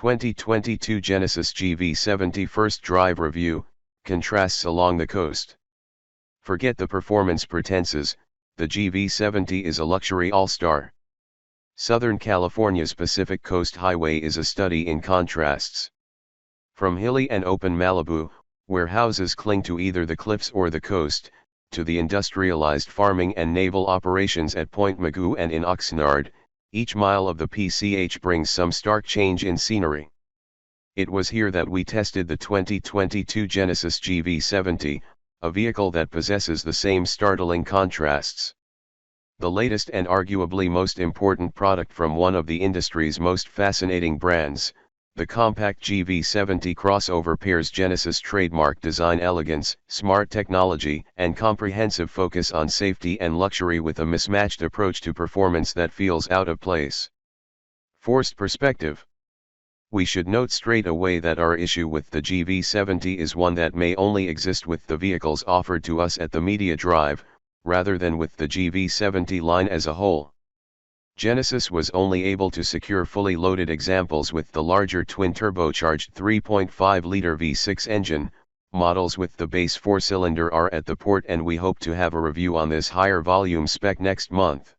2022 Genesis GV70 first drive review, contrasts along the coast. Forget the performance pretenses, the GV70 is a luxury all-star. Southern California's Pacific Coast Highway is a study in contrasts. From hilly and open Malibu, where houses cling to either the cliffs or the coast, to the industrialized farming and naval operations at Point Mugu and in Oxnard, each mile of the PCH brings some stark change in scenery. It was here that we tested the 2022 Genesis GV70, a vehicle that possesses the same startling contrasts. The latest and arguably most important product from one of the industry's most fascinating brands, the compact GV70 crossover pairs Genesis trademark design elegance, smart technology, and comprehensive focus on safety and luxury with a mismatched approach to performance that feels out of place. Forced perspective. We should note straight away that our issue with the GV70 is one that may only exist with the vehicles offered to us at the media drive, rather than with the GV70 line as a whole. Genesis was only able to secure fully loaded examples with the larger twin-turbocharged 3.5-liter V6 engine. Models with the base 4-cylinder are at the port, and we hope to have a review on this higher volume spec next month.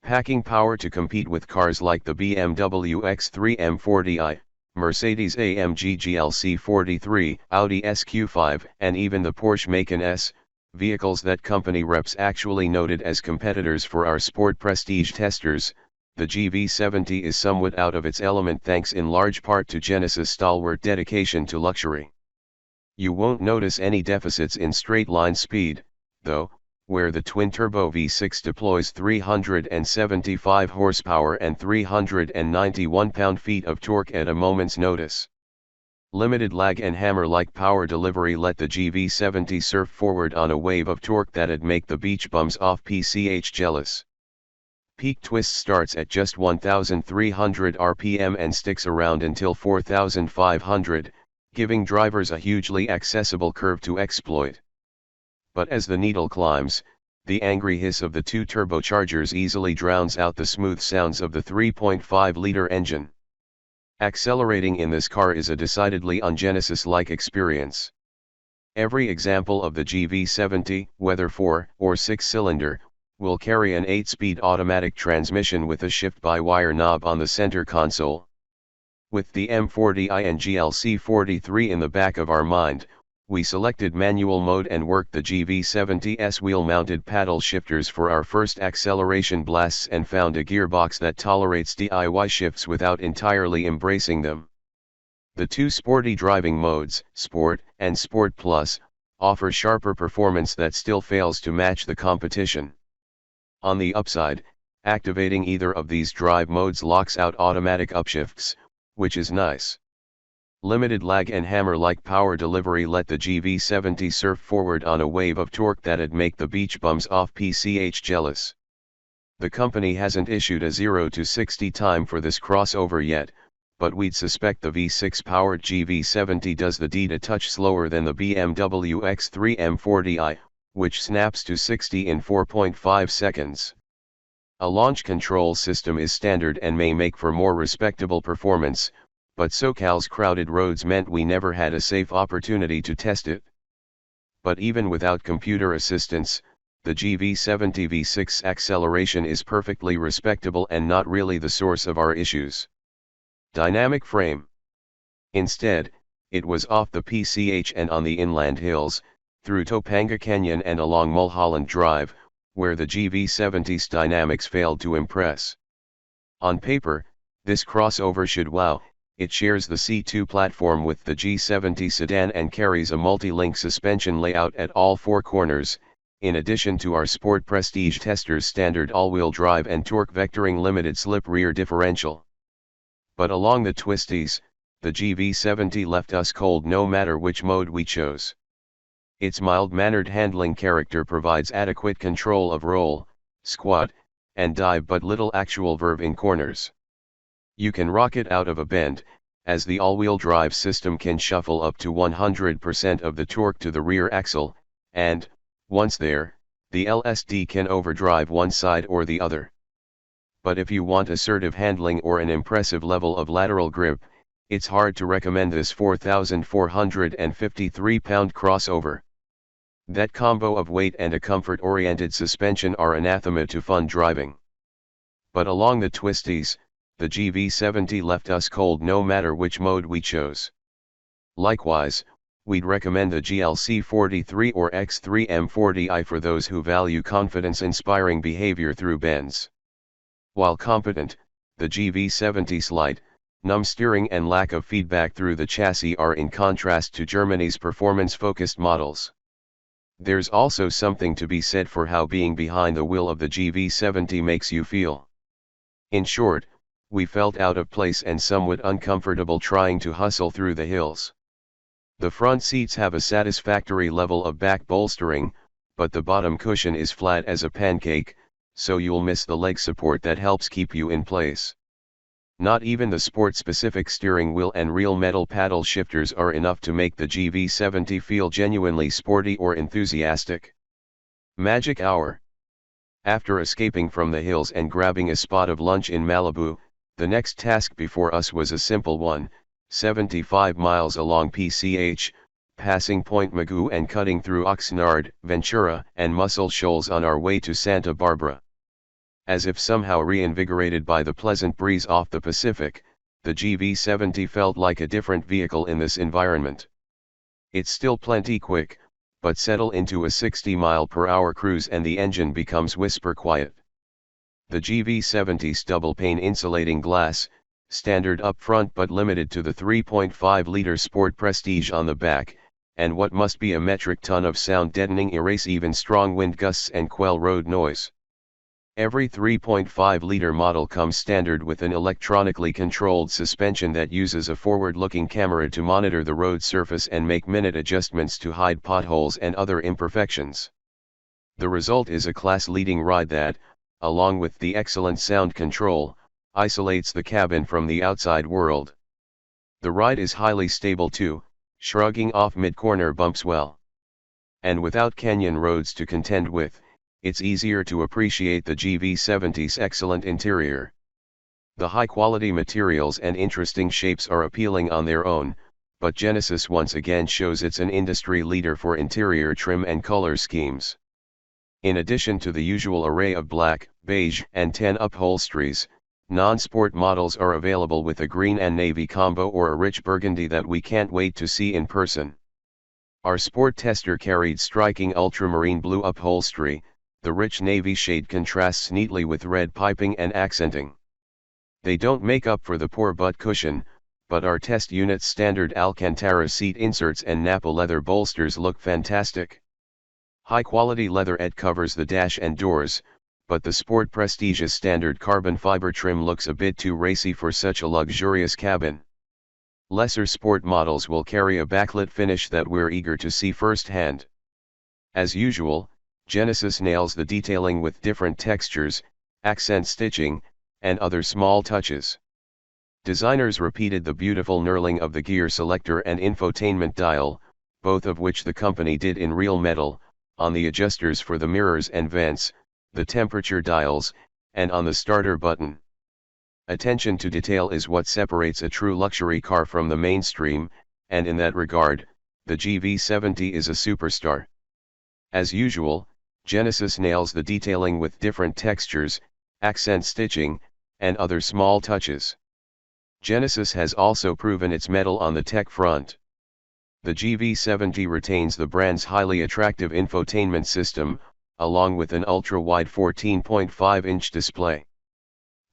Packing power to compete with cars like the BMW X3 M40i, Mercedes-AMG GLC 43, Audi SQ5, and even the Porsche Macan S, vehicles that company reps actually noted as competitors for our sport prestige testers. The GV70 is somewhat out of its element thanks in large part to Genesis' stalwart dedication to luxury. You won't notice any deficits in straight-line speed, though, where the twin-turbo V6 deploys 375 horsepower and 391 pound-feet of torque at a moment's notice. Limited lag and hammer-like power delivery let the GV70 surf forward on a wave of torque that'd make the beach bums off PCH jealous. Peak twist starts at just 1,300 RPM and sticks around until 4,500, giving drivers a hugely accessible curve to exploit. But as the needle climbs, the angry hiss of the two turbochargers easily drowns out the smooth sounds of the 3.5-liter engine. Accelerating in this car is a decidedly un-Genesis-like experience. Every example of the GV70, whether 4 or 6-cylinder, will carry an 8-speed automatic transmission with a shift-by-wire knob on the center console. With the M40i and GLC 43 in the back of our mind, we selected manual mode and worked the GV70's wheel-mounted paddle shifters for our first acceleration blasts and found a gearbox that tolerates DIY shifts without entirely embracing them. The two sporty driving modes, Sport and Sport Plus, offer sharper performance that still fails to match the competition. On the upside, activating either of these drive modes locks out automatic upshifts, which is nice. Limited lag and hammer-like power delivery let the GV70 surf forward on a wave of torque that'd make the beach bums off PCH jealous. The company hasn't issued a 0 to 60 time for this crossover yet, but we'd suspect the V6-powered GV70 does the deed a touch slower than the BMW X3 M40i, which snaps to 60 in 4.5 seconds. A launch control system is standard and may make for more respectable performance, but SoCal's crowded roads meant we never had a safe opportunity to test it. But even without computer assistance, the GV70 V6 acceleration is perfectly respectable and not really the source of our issues. Dynamic frame. Instead, it was off the PCH and on the inland hills, through Topanga Canyon and along Mulholland Drive, where the GV70's dynamics failed to impress. On paper, this crossover should wow. It shares the C2 platform with the G70 sedan and carries a multi-link suspension layout at all four corners, in addition to our Sport Prestige Tester's standard all-wheel drive and torque vectoring limited slip rear differential. But along the twisties, the GV70 left us cold no matter which mode we chose. Its mild-mannered handling character provides adequate control of roll, squat, and dive but little actual verve in corners. You can rock it out of a bend, as the all-wheel drive system can shuffle up to 100% of the torque to the rear axle, and, once there, the LSD can overdrive one side or the other. But if you want assertive handling or an impressive level of lateral grip, It's hard to recommend this 4,453-pound crossover. That combo of weight and a comfort-oriented suspension are anathema to fun driving. But along the twisties, the GV70 left us cold no matter which mode we chose. Likewise, we'd recommend the GLC43 or X3 M40i for those who value confidence-inspiring behavior through bends. While competent, the GV70's slight, numb steering and lack of feedback through the chassis are in contrast to Germany's performance-focused models. There's also something to be said for how being behind the wheel of the GV70 makes you feel. In short, we felt out of place and somewhat uncomfortable trying to hustle through the hills. The front seats have a satisfactory level of back bolstering, but the bottom cushion is flat as a pancake, so you'll miss the leg support that helps keep you in place. Not even the sport-specific steering wheel and real metal paddle shifters are enough to make the GV70 feel genuinely sporty or enthusiastic. Magic hour. After escaping from the hills and grabbing a spot of lunch in Malibu, the next task before us was a simple one: 75 miles along PCH, passing Point Mugu and cutting through Oxnard, Ventura, and Muscle Shoals on our way to Santa Barbara. As if somehow reinvigorated by the pleasant breeze off the Pacific, the GV70 felt like a different vehicle in this environment. It's still plenty quick, but settle into a 60-mile-per-hour cruise and the engine becomes whisper quiet. The GV70's double-pane insulating glass, standard up front but limited to the 3.5-liter Sport Prestige on the back, and what must be a metric ton of sound deadening erase even strong wind gusts and quell road noise. Every 3.5-liter model comes standard with an electronically controlled suspension that uses a forward-looking camera to monitor the road surface and make minute adjustments to hide potholes and other imperfections. The result is a class-leading ride that, along with the excellent sound control, isolates the cabin from the outside world. The ride is highly stable too, shrugging off mid-corner bumps well. And without canyon roads to contend with, it's easier to appreciate the GV70's excellent interior. The high-quality materials and interesting shapes are appealing on their own, but Genesis once again shows it's an industry leader for interior trim and color schemes. In addition to the usual array of black, beige, and tan upholsteries, non-sport models are available with a green and navy combo or a rich burgundy that we can't wait to see in person. Our sport tester carried striking ultramarine blue upholstery. The rich navy shade contrasts neatly with red piping and accenting. They don't make up for the poor butt cushion, but our test unit's standard Alcantara seat inserts and Napa leather bolsters look fantastic. High-quality leatherette covers the dash and doors, but the Sport Prestige's standard carbon fiber trim looks a bit too racy for such a luxurious cabin. Lesser sport models will carry a backlit finish that we're eager to see firsthand. As usual, Genesis nails the detailing with different textures, accent stitching, and other small touches. Designers repeated the beautiful knurling of the gear selector and infotainment dial, both of which the company did in real metal, on the adjusters for the mirrors and vents, the temperature dials, and on the starter button. Attention to detail is what separates a true luxury car from the mainstream, and in that regard, the GV70 is a superstar. As usual, Genesis nails the detailing with different textures, accent stitching, and other small touches. Genesis has also proven its mettle on the tech front. The GV70 retains the brand's highly attractive infotainment system, along with an ultra-wide 14.5-inch display.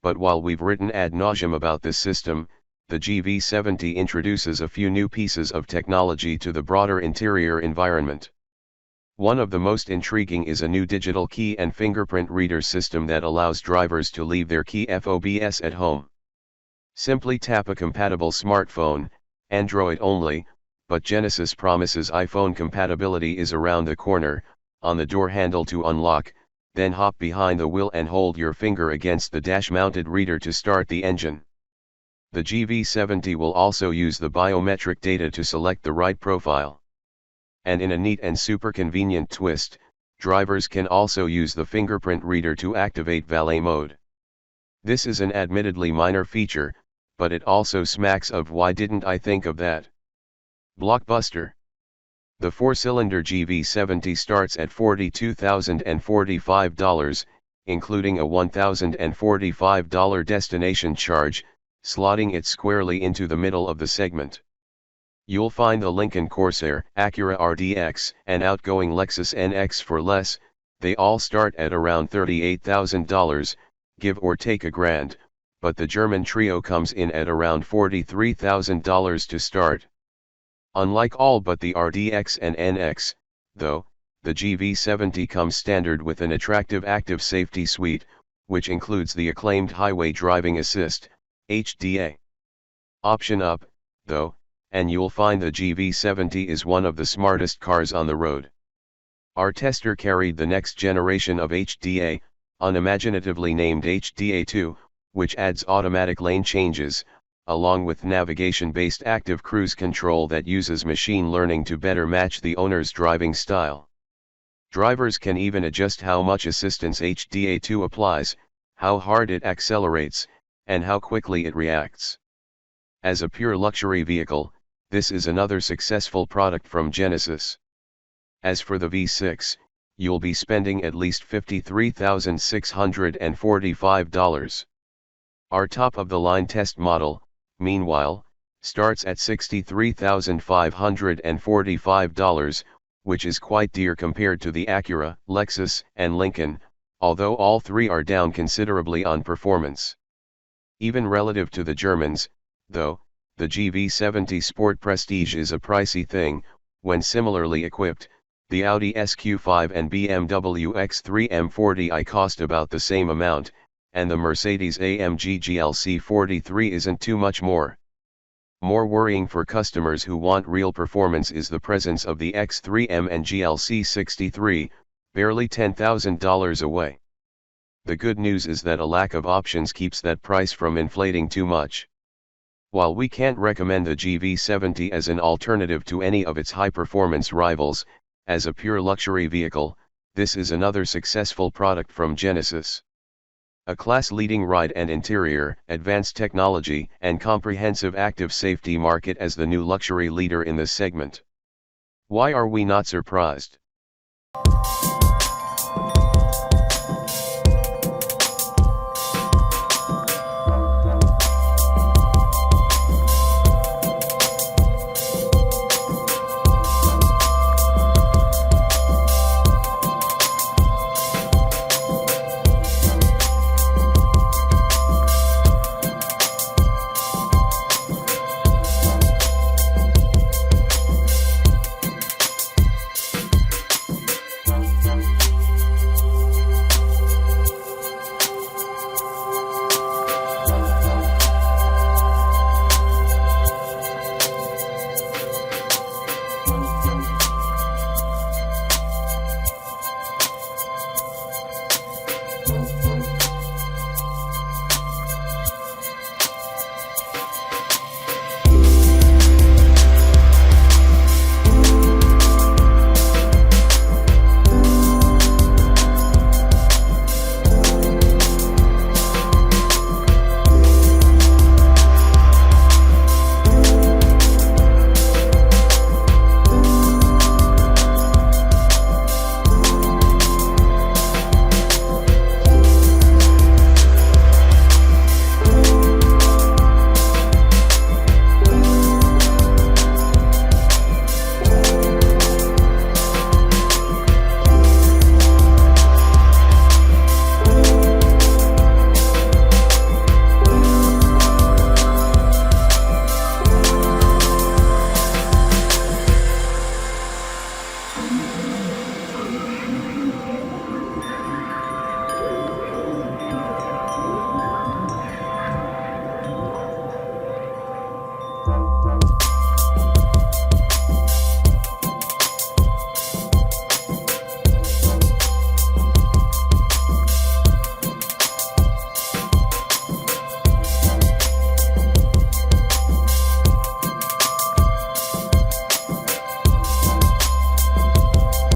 But while we've written ad nauseum about this system, the GV70 introduces a few new pieces of technology to the broader interior environment. One of the most intriguing is a new digital key and fingerprint reader system that allows drivers to leave their key fobs at home. Simply tap a compatible smartphone, Android only, but Genesis promises iPhone compatibility is around the corner, on the door handle to unlock, then hop behind the wheel and hold your finger against the dash-mounted reader to start the engine. The GV70 will also use the biometric data to select the right profile. And in a neat and super convenient twist, drivers can also use the fingerprint reader to activate valet mode. This is an admittedly minor feature, but it also smacks of why didn't I think of that? Blockbuster. The 4-cylinder GV70 starts at $42,045, including a $1,045 destination charge, slotting it squarely into the middle of the segment. You'll find the Lincoln Corsair, Acura RDX, and outgoing Lexus NX for less. They all start at around $38,000, give or take a grand, but the German Trio comes in at around $43,000 to start. Unlike all but the RDX and NX, though, the GV70 comes standard with an attractive active safety suite, which includes the acclaimed Highway Driving Assist, HDA. Option up, though, and you'll find the GV70 is one of the smartest cars on the road. Our tester carried the next generation of HDA, unimaginatively named HDA2, which adds automatic lane changes, along with navigation-based active cruise control that uses machine learning to better match the owner's driving style. Drivers can even adjust how much assistance HDA2 applies, how hard it accelerates, and how quickly it reacts. As a pure luxury vehicle, this is another successful product from Genesis. As for the V6, you'll be spending at least $53,645. Our top-of-the-line test model, meanwhile, starts at $63,545, which is quite dear compared to the Acura, Lexus, and Lincoln, although all three are down considerably on performance. Even relative to the Germans, though, the GV70 Sport Prestige is a pricey thing. When similarly equipped, the Audi SQ5 and BMW X3 M40i cost about the same amount, and the Mercedes-AMG GLC 43 isn't too much more. More worrying for customers who want real performance is the presence of the X3M and GLC 63, barely $10,000 away. The good news is that a lack of options keeps that price from inflating too much. While we can't recommend the GV70 as an alternative to any of its high-performance rivals, as a pure luxury vehicle, this is another successful product from Genesis. A class-leading ride and interior, advanced technology, and comprehensive active safety market as the new luxury leader in this segment. Why are we not surprised?